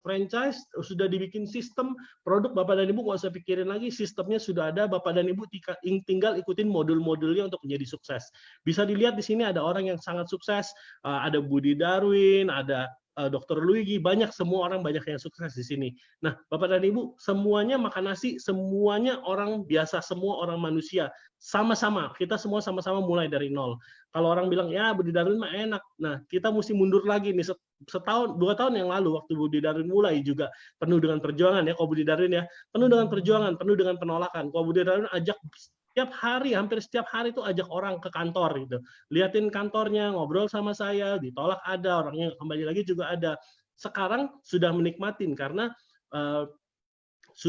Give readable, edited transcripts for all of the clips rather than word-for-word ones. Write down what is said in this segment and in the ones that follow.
franchise, sudah dibikin sistem, produk Bapak dan Ibu nggak usah pikirin lagi, sistemnya sudah ada, Bapak dan Ibu tinggal ikutin modul-modulnya untuk menjadi sukses. Bisa dilihat di sini ada orang yang sangat sukses, ada Budi Darwin, ada Dr. Luigi, banyak, semua orang banyak yang sukses di sini. Nah, Bapak dan Ibu, semuanya makan nasi, semuanya orang biasa, semua orang manusia. Sama-sama, kita semua sama-sama mulai dari nol. Kalau orang bilang, ya Budi Darwin mah enak. Nah, kita mesti mundur lagi nih, setahun, 2 tahun yang lalu, waktu Budi Darwin mulai juga penuh dengan perjuangan ya, kalau Budi Darwin ya, penuh dengan perjuangan, penuh dengan penolakan. Kalau Budi Darwin ajak setiap hari, hampir setiap hari itu ajak orang ke kantor gitu. Liatin kantornya, ngobrol sama saya, ditolak ada, orangnya kembali lagi juga ada. Sekarang sudah menikmatin karena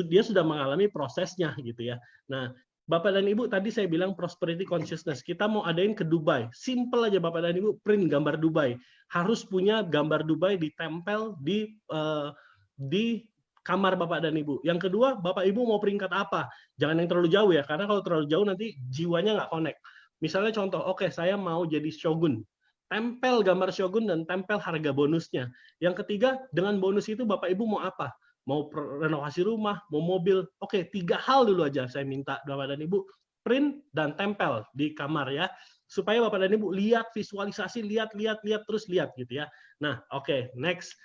dia sudah mengalami prosesnya gitu ya. Nah, Bapak dan Ibu, tadi saya bilang prosperity consciousness. Kita mau adain ke Dubai. Simple aja Bapak dan Ibu, print gambar Dubai. Harus punya gambar Dubai ditempel di kamar Bapak dan Ibu. Yang kedua, Bapak Ibu mau peringkat apa? Jangan yang terlalu jauh ya, karena kalau terlalu jauh nanti jiwanya nggak connect. Misalnya contoh, oke, saya mau jadi shogun. Tempel gambar shogun dan tempel harga bonusnya. Yang ketiga, dengan bonus itu Bapak Ibu mau apa? Mau renovasi rumah, mau mobil. Oke, 3 hal dulu aja saya minta Bapak dan Ibu, print dan tempel di kamar ya. Supaya Bapak dan Ibu lihat, visualisasi, lihat terus lihat gitu ya. Nah, oke, next.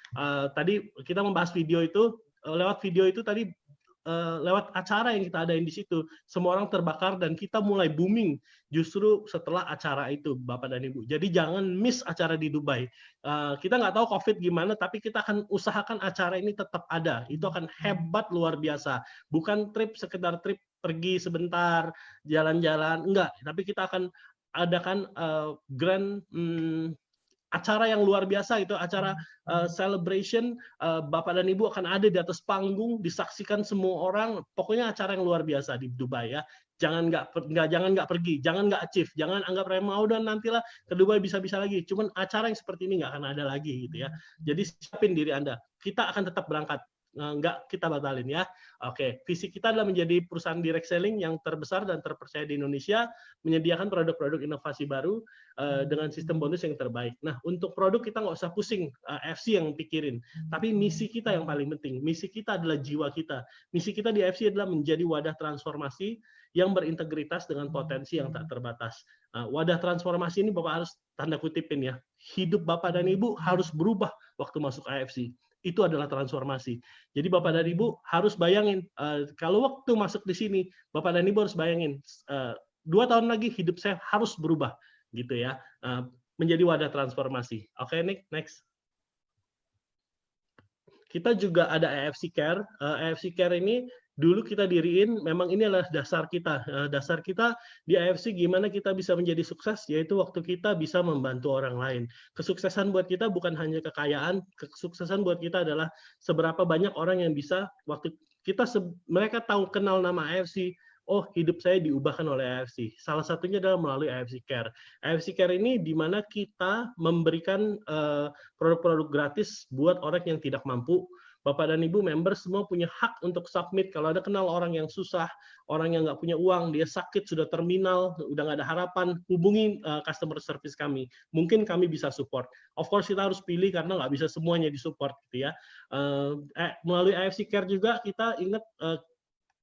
Tadi kita membahas video itu, lewat video itu tadi lewat acara yang kita adain di situ, semua orang terbakar dan kita mulai booming justru setelah acara itu, Bapak dan Ibu. Jadi jangan miss acara di Dubai. Kita nggak tahu COVID gimana, tapi kita akan usahakan acara ini tetap ada. Itu akan hebat luar biasa. Bukan sekedar trip pergi sebentar, jalan-jalan, enggak. Tapi kita akan adakan grand acara yang luar biasa, itu acara celebration. Bapak dan Ibu akan ada di atas panggung, disaksikan semua orang. Pokoknya acara yang luar biasa di Dubai ya. Jangan nggak pergi, jangan nggak achieve, jangan anggap remeh, dan nantilah ke Dubai bisa-bisa lagi. Cuman acara yang seperti ini nggak akan ada lagi gitu ya. Jadi siapin diri Anda. Kita akan tetap berangkat. Nggak kita batalin ya. Oke, visi kita adalah menjadi perusahaan direct selling yang terbesar dan terpercaya di Indonesia, menyediakan produk-produk inovasi baru dengan sistem bonus yang terbaik. Nah, untuk produk kita nggak usah pusing, FC yang pikirin, tapi misi kita yang paling penting. Misi kita adalah jiwa kita. Misi kita di FC adalah menjadi wadah transformasi yang berintegritas dengan potensi yang tak terbatas. Wadah transformasi ini Bapak harus tanda kutipin ya. Hidup Bapak dan Ibu harus berubah waktu masuk AFC. Itu adalah transformasi. Jadi Bapak dan Ibu harus bayangin, kalau waktu masuk di sini, Bapak dan Ibu harus bayangin, 2 tahun lagi hidup saya harus berubah, gitu ya, menjadi wadah transformasi. Oke, Nick, next. Kita juga ada AFC Care. AFC Care ini dulu kita diriin, memang ini adalah dasar kita. Dasar kita di AFC gimana kita bisa menjadi sukses, yaitu waktu kita bisa membantu orang lain. Kesuksesan buat kita bukan hanya kekayaan, kesuksesan buat kita adalah seberapa banyak orang yang bisa, waktu kita mereka tahu kenal nama AFC, oh hidup saya diubahkan oleh AFC. Salah satunya adalah melalui AFC Care. AFC Care ini di mana kita memberikan produk-produk gratis buat orang yang tidak mampu. Bapak dan Ibu member semua punya hak untuk submit. Kalau ada kenal orang yang susah, orang yang nggak punya uang, dia sakit, sudah terminal, udah nggak ada harapan, hubungi customer service kami. Mungkin kami bisa support. Of course kita harus pilih karena nggak bisa semuanya disupport gitu ya. Melalui AFC Care juga kita ingat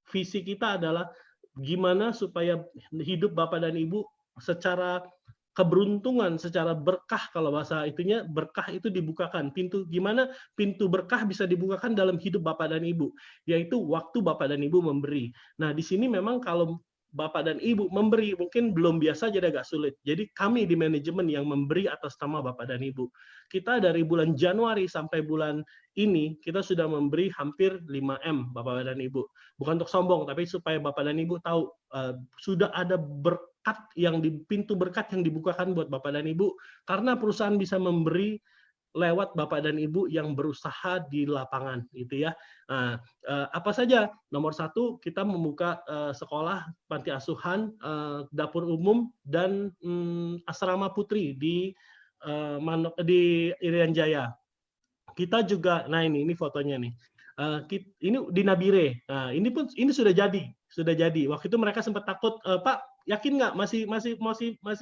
visi kita adalah gimana supaya hidup Bapak dan Ibu secara keberuntungan, secara berkah, kalau bahasa itunya berkah itu dibukakan. Gimana pintu berkah bisa dibukakan dalam hidup Bapak dan Ibu, yaitu waktu Bapak dan Ibu memberi. Nah, di sini memang kalau Bapak dan Ibu memberi mungkin belum biasa, jadi agak sulit. Jadi kami di manajemen yang memberi atas nama Bapak dan Ibu. Kita dari bulan Januari sampai bulan ini kita sudah memberi hampir 5M Bapak dan Ibu. Bukan untuk sombong, tapi supaya Bapak dan Ibu tahu sudah ada berkat pintu berkat yang dibukakan buat Bapak dan Ibu karena perusahaan bisa memberi lewat Bapak dan Ibu yang berusaha di lapangan gitu ya. Nah, apa saja? Nomor 1, kita membuka sekolah, panti asuhan, dapur umum dan asrama putri di Irian Jaya. Kita juga, nah ini fotonya nih. Ini di Nabire. Nah, ini sudah jadi. Waktu itu mereka sempat takut, Pak, yakin nggak masih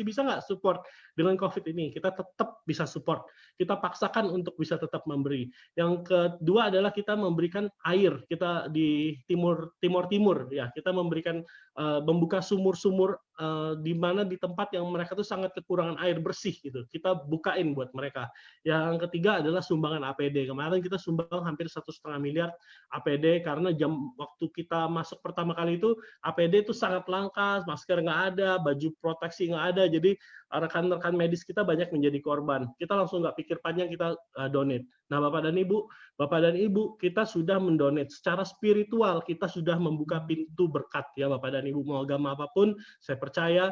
bisa nggak support dengan COVID ini? Kita tetap bisa support. Kita paksakan untuk bisa tetap memberi. Yang kedua adalah kita memberikan air. Kita di timur ya, kita memberikan membuka sumur-sumur di mana di tempat yang mereka tuh sangat kekurangan air bersih gitu. Kita bukain buat mereka. Yang ketiga adalah sumbangan APD. Kemarin kita sumbang hampir 1,5 miliar APD karena waktu kita masuk pertama kali itu APD itu sangat langka, masker nggak ada, baju proteksi nggak ada, jadi rekan-rekan medis kita banyak menjadi korban. Kita langsung nggak pikir panjang, kita donate. Nah, Bapak dan Ibu, kita sudah mendonate secara spiritual, kita sudah membuka pintu berkat ya Bapak dan Ibu, mau agama apapun, saya percaya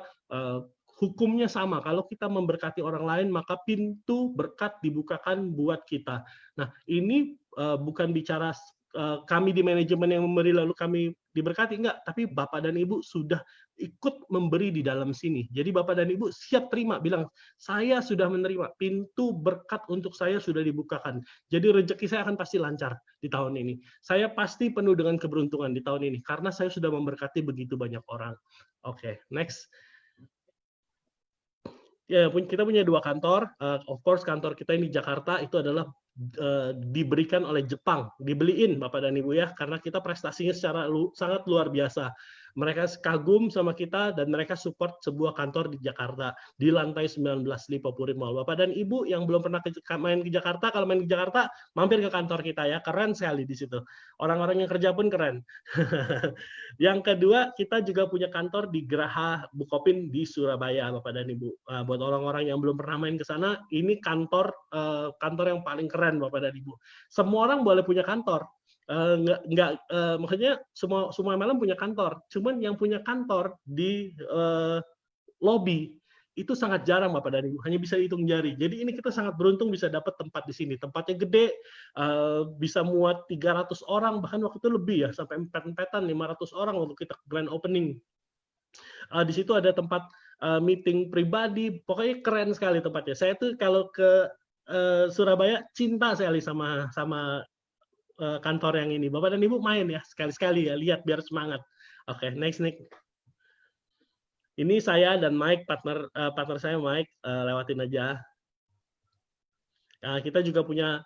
hukumnya sama. Kalau kita memberkati orang lain, maka pintu berkat dibukakan buat kita. Nah, ini bukan bicara kami di manajemen yang memberi lalu kami diberkati, enggak, tapi Bapak dan Ibu sudah ikut memberi di dalam sini. Jadi Bapak dan Ibu siap terima, bilang saya sudah menerima, pintu berkat untuk saya sudah dibukakan. Jadi rezeki saya akan pasti lancar di tahun ini. Saya pasti penuh dengan keberuntungan di tahun ini karena saya sudah memberkati begitu banyak orang. Oke, next. Ya, kita punya 2 kantor. Of course kantor kita ini di Jakarta itu adalah diberikan oleh Jepang, dibeliin Bapak dan Ibu ya, karena kita prestasinya secara sangat luar biasa. Mereka kagum sama kita dan mereka support sebuah kantor di Jakarta di lantai 19 Lipo Puri Mall. Bapak dan Ibu yang belum pernah main ke Jakarta, kalau main ke Jakarta mampir ke kantor kita ya, keren sekali di situ. Orang-orang yang kerja pun keren. Yang kedua, kita juga punya kantor di Geraha Bukopin di Surabaya, Bapak dan Ibu. Buat orang-orang yang belum pernah main ke sana, ini kantor yang paling keren, Bapak dan Ibu. Semua orang boleh punya kantor. Maksudnya semua MLM punya kantor. Cuman yang punya kantor di lobby itu sangat jarang Bapak dan Ibu, hanya bisa dihitung jari. Jadi ini kita sangat beruntung bisa dapat tempat di sini. Tempatnya gede, bisa muat 300 orang, bahkan waktu itu lebih ya, sampai empet-empetan 500 orang waktu kita grand opening. Di situ ada tempat meeting pribadi, pokoknya keren sekali tempatnya. Saya tuh kalau ke Surabaya cinta sekali sama kantor yang ini. Bapak dan Ibu main ya sekali-sekali ya, lihat biar semangat. Oke, next Nick. Ini saya dan Mike, partner saya Mike, lewatin aja. Kita juga punya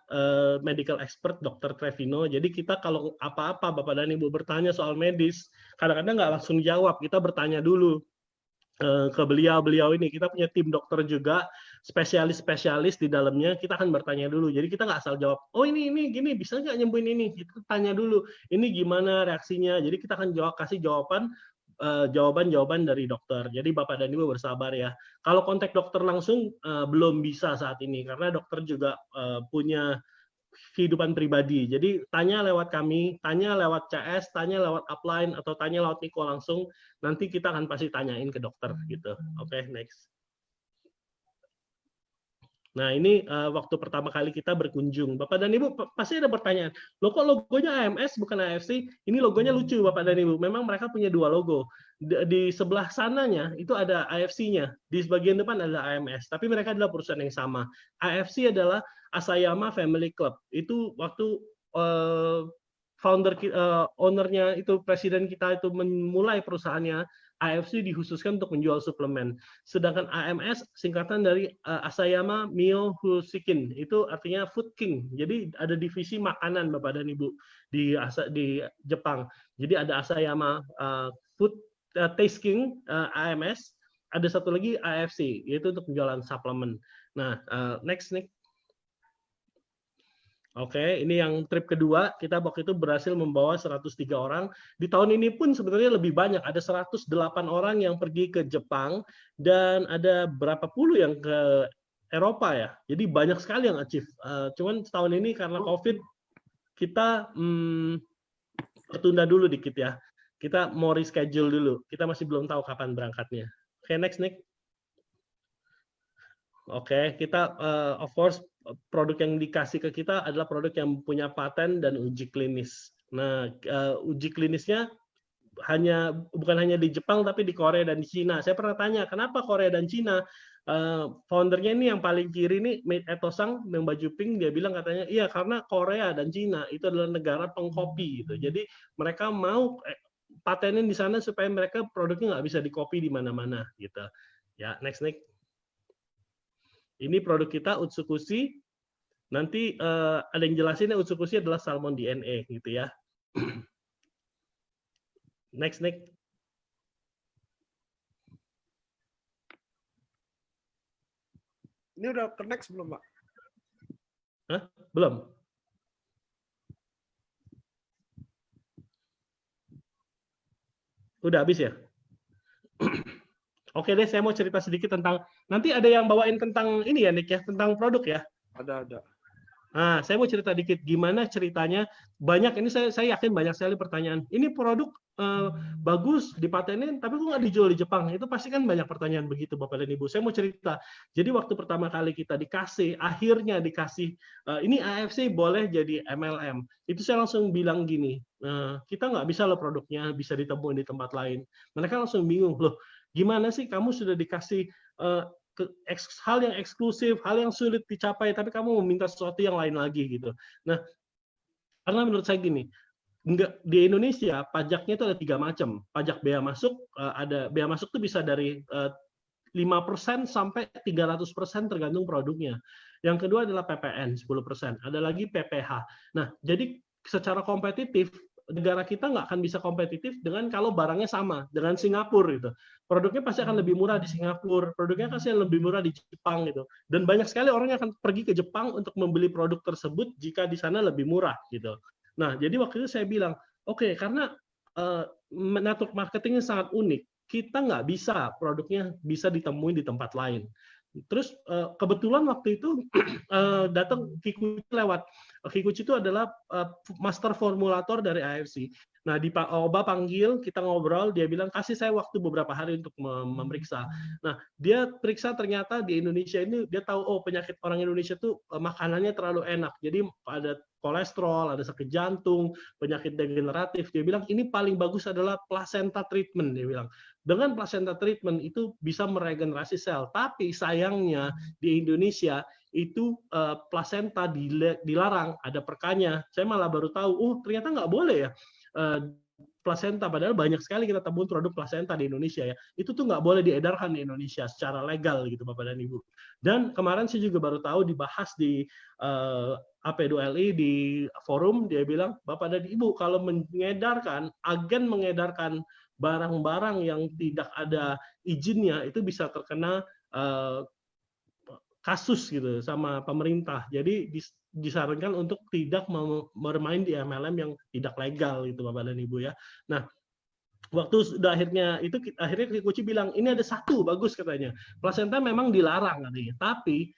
medical expert Dr. Trevino. Jadi kita kalau apa-apa Bapak dan Ibu bertanya soal medis, kadang-kadang nggak langsung jawab, kita bertanya dulu ke beliau ini. Kita punya tim dokter juga, spesialis di dalamnya, kita akan bertanya dulu. Jadi kita nggak asal jawab, oh ini gini, bisa nggak nyembuhin ini? Kita tanya dulu, ini gimana reaksinya? Jadi kita akan kasih jawaban dari dokter. Jadi Bapak dan Ibu bersabar ya. Kalau kontak dokter langsung belum bisa saat ini, karena dokter juga punya kehidupan pribadi. Jadi tanya lewat kami, tanya lewat CS, tanya lewat upline, atau tanya lewat Niko langsung. Nanti kita akan pasti tanyain ke dokter gitu. Oke, next. Nah, ini waktu pertama kali kita berkunjung. Bapak dan Ibu pasti ada pertanyaan, loh kok logonya AMS bukan AFC? Ini logonya lucu Bapak dan Ibu. Memang mereka punya 2 logo. Di sebelah sananya itu ada AFC-nya. Di bagian depan ada AMS. Tapi mereka adalah perusahaan yang sama. AFC adalah Asayama Family Club. Itu waktu ownernya itu, presiden kita itu memulai perusahaannya, AFC dikhususkan untuk menjual suplemen. Sedangkan AMS singkatan dari Asayama Mio Husikin, itu artinya Food King. Jadi ada divisi makanan Bapak dan Ibu di Jepang. Jadi ada Asayama Food Taste King AMS, ada satu lagi AFC, yaitu untuk menjualan suplemen. Nah, next. Oke, ini yang trip kedua, kita waktu itu berhasil membawa 103 orang. Di tahun ini pun sebenarnya lebih banyak, ada 108 orang yang pergi ke Jepang, dan ada berapa puluh yang ke Eropa ya. Jadi banyak sekali yang achieve. Cuman tahun ini karena COVID, kita tertunda dulu dikit ya. Kita mau reschedule dulu, kita masih belum tahu kapan berangkatnya. Oke, next Nick. Oke, kita of course produk yang dikasih ke kita adalah produk yang punya paten dan uji klinis. Nah, uji klinisnya bukan hanya di Jepang tapi di Korea dan di Cina. Saya pernah tanya, kenapa Korea dan Cina? Foundernya ini yang paling kiri nih, Etosang yang baju pink, dia bilang katanya, iya karena Korea dan Cina itu adalah negara pengkopi gitu. Jadi mereka mau patenin di sana supaya mereka produknya nggak bisa di-copy di mana-mana gitu. Ya, next. Ini produk kita Utsukushi. Nanti ada yang jelasin ya, Utsukushi adalah salmon DNA gitu ya. Next. Ini udah connect belum, Pak? Hah? Belum. Udah habis ya? Oke deh, saya mau cerita sedikit tentang, nanti ada yang bawain tentang ini ya, Nick ya, tentang produk ya. Ada. Nah, saya mau cerita dikit gimana ceritanya. Banyak ini saya yakin banyak sekali pertanyaan. Ini produk bagus dipatenin, tapi kok nggak dijual di Jepang? Itu pasti kan banyak pertanyaan begitu, Bapak dan Ibu. Saya mau cerita. Jadi waktu pertama kali kita akhirnya dikasih ini AFC boleh jadi MLM. Itu saya langsung bilang gini, kita nggak bisa loh produknya bisa ditemuin di tempat lain. Mereka langsung bingung loh. Gimana sih kamu sudah dikasih hal yang eksklusif, hal yang sulit dicapai, tapi kamu meminta sesuatu yang lain lagi gitu. Nah, karena menurut saya gini, di Indonesia pajaknya itu ada 3 macam. Pajak bea masuk, ada bea masuk itu bisa dari 5% sampai 300% tergantung produknya. Yang kedua adalah PPN 10%, ada lagi PPH. Nah, jadi secara kompetitif negara kita nggak akan bisa kompetitif dengan kalau barangnya sama dengan Singapura gitu. Produknya pasti akan lebih murah di Singapura, produknya pasti lebih murah di Jepang gitu. Dan banyak sekali orang yang akan pergi ke Jepang untuk membeli produk tersebut jika di sana lebih murah gitu. Nah, jadi waktu itu saya bilang, oke, karena network marketingnya sangat unik, kita nggak bisa produknya bisa ditemuin di tempat lain. Terus kebetulan waktu itu datang Kikuchi lewat. Kikuchi itu adalah master formulator dari AFC. Nah, di Pak Oba panggil, kita ngobrol, dia bilang kasih saya waktu beberapa hari untuk memeriksa. Nah, dia periksa ternyata di Indonesia ini dia tahu penyakit orang Indonesia tuh makanannya terlalu enak. Jadi ada kolesterol, ada sakit jantung, penyakit degeneratif. Dia bilang ini paling bagus adalah placenta treatment, dia bilang. Dengan placenta treatment itu bisa meregenerasi sel. Tapi sayangnya di Indonesia itu placenta dilarang, ada perkanya. Saya malah baru tahu, ternyata nggak boleh ya placenta, padahal banyak sekali kita temuin produk placenta di Indonesia ya. Itu tuh nggak boleh diedarkan di Indonesia secara legal gitu Bapak dan Ibu. Dan kemarin saya juga baru tahu dibahas di AP2LI di forum, dia bilang Bapak dan Ibu kalau agen mengedarkan barang-barang yang tidak ada izinnya itu bisa terkena kasus gitu sama pemerintah. Jadi disarankan untuk tidak bermain di MLM yang tidak legal gitu Bapak dan Ibu ya. Nah, waktu sudah akhirnya Kikuchi bilang ini ada satu bagus katanya. Placenta memang dilarang katanya, tapi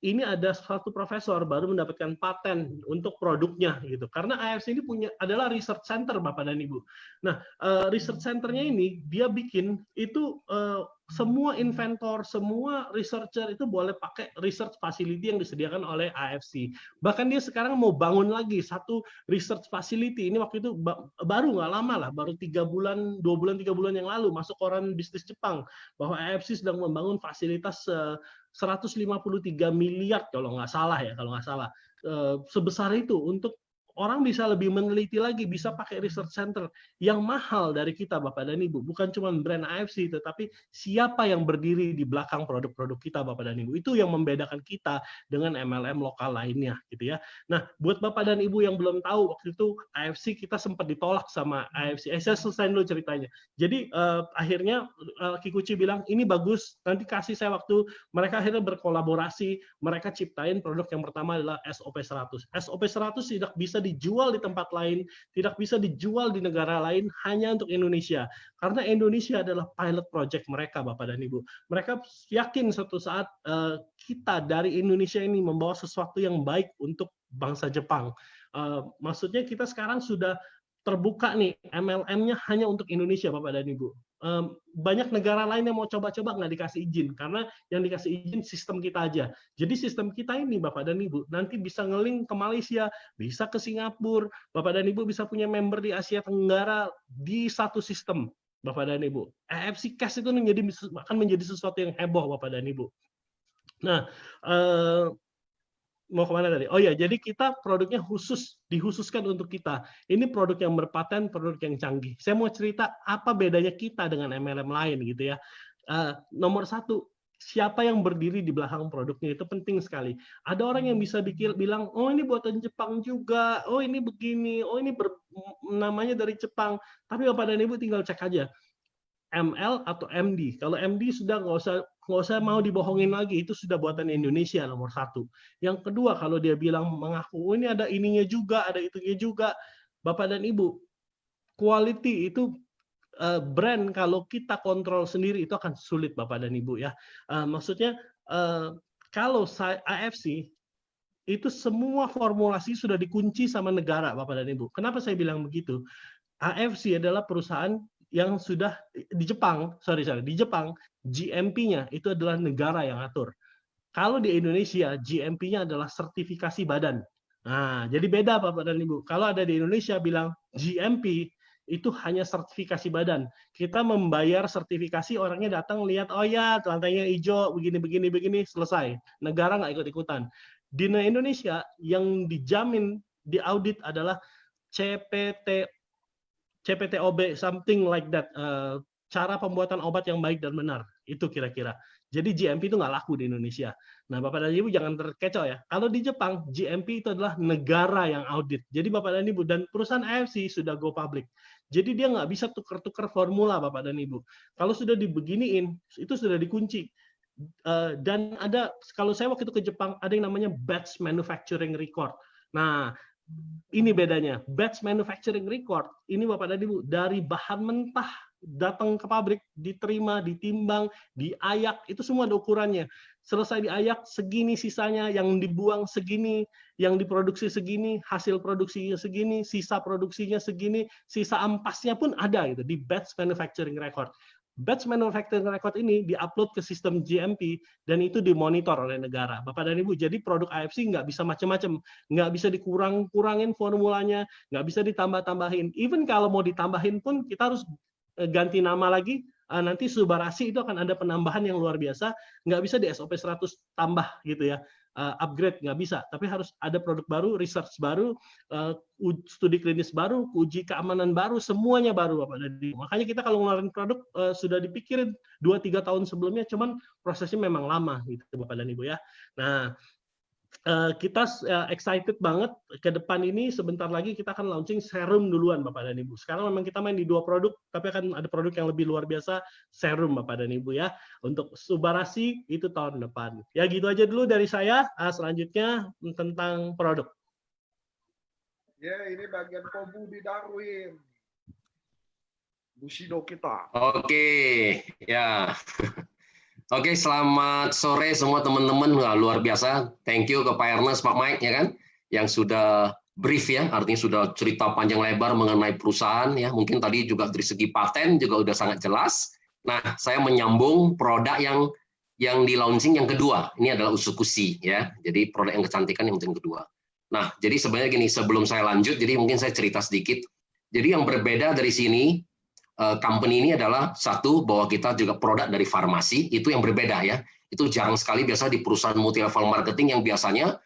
ini ada satu profesor baru mendapatkan paten untuk produknya gitu. Karena AFC ini adalah research center Bapak dan Ibu. Nah, research centernya ini dia bikin itu semua inventor, semua researcher itu boleh pakai research facility yang disediakan oleh AFC. Bahkan dia sekarang mau bangun lagi satu research facility. Ini waktu itu baru nggak lama lah, baru 2 bulan 3 bulan yang lalu masuk koran bisnis Jepang bahwa AFC sedang membangun fasilitas 153 miliar kalau nggak salah sebesar itu untuk orang bisa lebih meneliti lagi, bisa pakai research center yang mahal dari kita Bapak dan Ibu. Bukan cuma brand AFC, tetapi siapa yang berdiri di belakang produk-produk kita Bapak dan Ibu. Itu yang membedakan kita dengan MLM lokal lainnya gitu ya. Nah, buat Bapak dan Ibu yang belum tahu, waktu itu AFC kita sempat ditolak sama AFC. Saya selesai dulu ceritanya. Jadi akhirnya Kikuchi bilang, ini bagus, nanti kasih saya waktu. Mereka akhirnya berkolaborasi, mereka ciptain produk yang pertama adalah SOP 100. SOP 100 tidak bisa dijual di tempat lain, tidak bisa dijual di negara lain, hanya untuk Indonesia. Karena Indonesia adalah pilot project mereka, Bapak dan Ibu. Mereka yakin suatu saat kita dari Indonesia ini membawa sesuatu yang baik untuk bangsa Jepang. Maksudnya kita sekarang sudah terbuka nih, MLM-nya hanya untuk Indonesia, Bapak dan Ibu. Banyak negara lain yang mau coba-coba nggak dikasih izin, karena yang dikasih izin sistem kita aja. Jadi sistem kita ini Bapak dan Ibu nanti bisa nge-link ke Malaysia, bisa ke Singapura, Bapak dan Ibu bisa punya member di Asia Tenggara di satu sistem Bapak dan Ibu. AFC Cash itu akan menjadi sesuatu yang heboh Bapak dan Ibu. Nah, Mau kemana tadi? Oh ya, jadi kita produknya dihususkan untuk kita. Ini produk yang berpaten, produk yang canggih. Saya mau cerita apa bedanya kita dengan MLM lain gitu ya. Nomor satu, siapa yang berdiri di belakang produknya itu penting sekali. Ada orang yang bisa bilang, oh ini buatan Jepang juga, oh ini begini, oh ini namanya dari Jepang. Tapi Bapak dan Ibu tinggal cek aja. ML atau MD. Kalau MD sudah nggak usah mau dibohongin lagi, itu sudah buatan Indonesia nomor satu. Yang kedua, kalau dia bilang mengaku oh, ini ada ininya juga, ada itunya juga, Bapak dan Ibu, quality itu brand kalau kita kontrol sendiri itu akan sulit Bapak dan Ibu ya. Maksudnya kalau AFC itu semua formulasi sudah dikunci sama negara Bapak dan Ibu. Kenapa saya bilang begitu? AFC adalah perusahaan yang sudah di Jepang, di Jepang GMP-nya itu adalah negara yang atur. Kalau di Indonesia GMP-nya adalah sertifikasi badan. Nah, jadi beda Bapak dan Ibu. Kalau ada di Indonesia bilang GMP itu hanya sertifikasi badan. Kita membayar sertifikasi, orangnya datang lihat, oh ya lantainya hijau, begini, selesai. Negara nggak ikut-ikutan. Di Indonesia yang dijamin di audit adalah CPTOB, something like that, cara pembuatan obat yang baik dan benar, itu kira-kira. Jadi GMP itu nggak laku di Indonesia. Nah, Bapak dan Ibu jangan terkecoh ya. Kalau di Jepang, GMP itu adalah negara yang audit. Jadi Bapak dan Ibu, dan perusahaan AFC sudah go public. Jadi dia nggak bisa tukar-tukar formula Bapak dan Ibu. Kalau sudah dibeginiin, itu sudah dikunci. Dan ada, kalau saya waktu itu ke Jepang, ada yang namanya batch manufacturing record. Nah, ini bedanya. Batch manufacturing record, ini Bapak dan Ibu, dari bahan mentah datang ke pabrik, diterima, ditimbang, diayak, itu semua ada ukurannya. Selesai diayak, segini sisanya, yang dibuang segini, yang diproduksi segini, hasil produksinya segini, sisa produksinya segini, sisa ampasnya pun ada gitu di batch manufacturing record. Batch manufacturing record ini diupload ke sistem GMP dan itu dimonitor oleh negara. Bapak dan Ibu, jadi produk AFC nggak bisa macam-macam, nggak bisa dikurangin formulanya, nggak bisa ditambah-tambahin. Even kalau mau ditambahin pun kita harus ganti nama lagi. Nanti Subarasi itu akan ada penambahan yang luar biasa, nggak bisa di SOP 100 tambah gitu ya. Upgrade nggak bisa, tapi harus ada produk baru, research baru, studi klinis baru, uji keamanan baru, semuanya baru Bapak dan Ibu. Makanya kita kalau ngeluarin produk sudah dipikirin 2-3 tahun sebelumnya, cuman prosesnya memang lama gitu Bapak dan Ibu ya. Nah, kita excited banget ke depan ini. Sebentar lagi kita akan launching serum duluan Bapak dan Ibu. Sekarang memang kita main di 2 produk, tapi akan ada produk yang lebih luar biasa, serum Bapak dan Ibu ya. Untuk Subarasi itu tahun depan. Ya gitu aja dulu dari saya. Selanjutnya tentang produk. Ya, ini bagian Kobu di Darwin. Bushido kita. Oke, ya. Oke, selamat sore semua teman-teman. Luar biasa. Thank you ke Pak Ernest, Pak Mike, ya kan, yang sudah brief ya, artinya sudah cerita panjang lebar mengenai perusahaan ya. Mungkin tadi juga dari segi paten juga udah sangat jelas. Nah, saya menyambung produk yang di launching yang kedua. Ini adalah Usukushi ya. Jadi produk yang kecantikan yang kedua. Nah, jadi sebenarnya gini, sebelum saya lanjut, jadi mungkin saya cerita sedikit. Jadi yang berbeda dari sini, company ini adalah satu, bahwa kita juga produk dari farmasi, itu yang berbeda ya. Itu jarang sekali biasa di perusahaan multi level marketing yang biasanya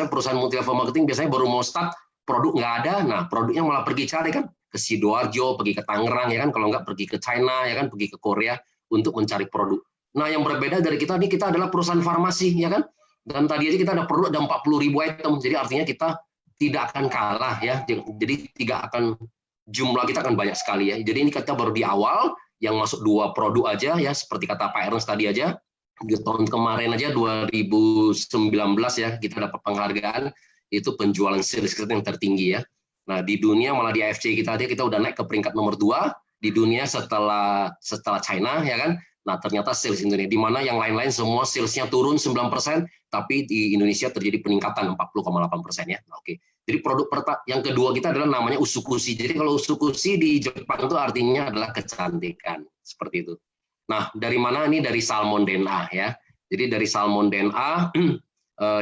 perusahaan multi level marketing biasanya baru mau start, produk nggak ada, nah produknya malah pergi cari kan ke Sidoarjo, pergi ke Tangerang ya kan, kalau nggak pergi ke China ya kan, pergi ke Korea untuk mencari produk. Nah yang berbeda dari kita ini, kita adalah perusahaan farmasi ya kan, dan tadi aja kita ada produk ada 40.000 item, jadi artinya kita tidak akan kalah ya, jadi tidak akan, jumlah kita akan banyak sekali ya. Jadi ini kita baru di awal, yang masuk 2 produk aja ya, seperti kata Pak Ernest tadi aja, di tahun kemarin aja 2019 ya, kita dapat penghargaan, itu penjualan sales kita yang tertinggi ya. Nah di dunia malah di AFC kita udah naik ke peringkat nomor 2 di dunia setelah China ya kan. Nah ternyata sales Indonesia, di mana yang lain-lain semua salesnya turun 9%, tapi di Indonesia terjadi peningkatan 40,8% ya. Nah, oke. Jadi produk yang kedua kita adalah namanya Usukushi. Jadi kalau Usukushi di Jepang itu artinya adalah kecantikan, seperti itu. Nah dari mana ini? Dari salmon DNA ya. Jadi dari salmon DNA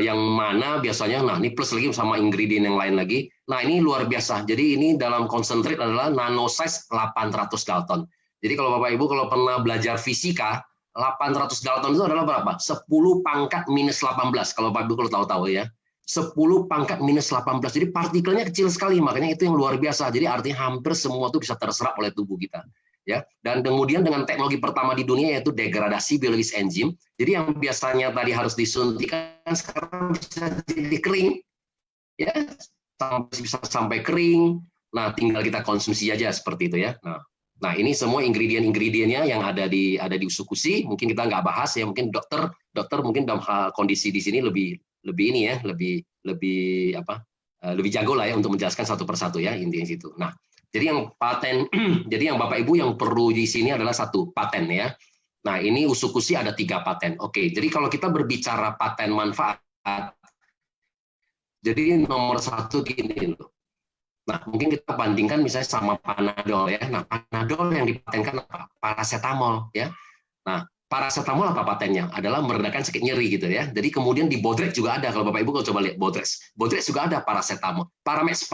yang mana biasanya, nah ini plus lagi sama ingredient yang lain lagi. Nah ini luar biasa. Jadi ini dalam concentrate adalah nano size 800 Dalton. Jadi kalau Bapak Ibu kalau pernah belajar fisika, 800 Dalton itu adalah berapa? 10 pangkat minus 18, kalau Bapak Ibu kalau tahu-tahu ya. 10 pangkat minus 18. Jadi partikelnya kecil sekali, makanya itu yang luar biasa. Jadi artinya hampir semua itu bisa terserap oleh tubuh kita. Ya, dan kemudian dengan teknologi pertama di dunia yaitu degradasi biologis enzim. Jadi yang biasanya tadi harus disuntikan sekarang bisa jadi kering. Ya, bisa sampai kering. Nah, tinggal kita konsumsi aja seperti itu ya. Nah, ini semua ingredient-ingredientnya yang ada di usukushi. Mungkin kita nggak bahas ya. Mungkin dokter mungkin dalam kondisi di sini lebih ini ya, lebih jago lah ya untuk menjelaskan satu persatu ya intinya situ. Nah, jadi yang paten, jadi yang Bapak Ibu yang perlu di sini adalah satu paten ya. Nah, ini usukushi ada 3 paten. Oke, jadi kalau kita berbicara paten manfaat, jadi nomor 1 gini loh. Nah, mungkin kita bandingkan misalnya sama Panadol ya. Nah, Panadol yang dipatenkan apa? Paracetamol ya. Nah, paracetamol apa patennya? Adalah meredakan sakit nyeri gitu ya. Jadi kemudian di Bodrex juga ada. Kalau Bapak Ibu kalau coba lihat Bodrex juga ada paracetamol. Paramex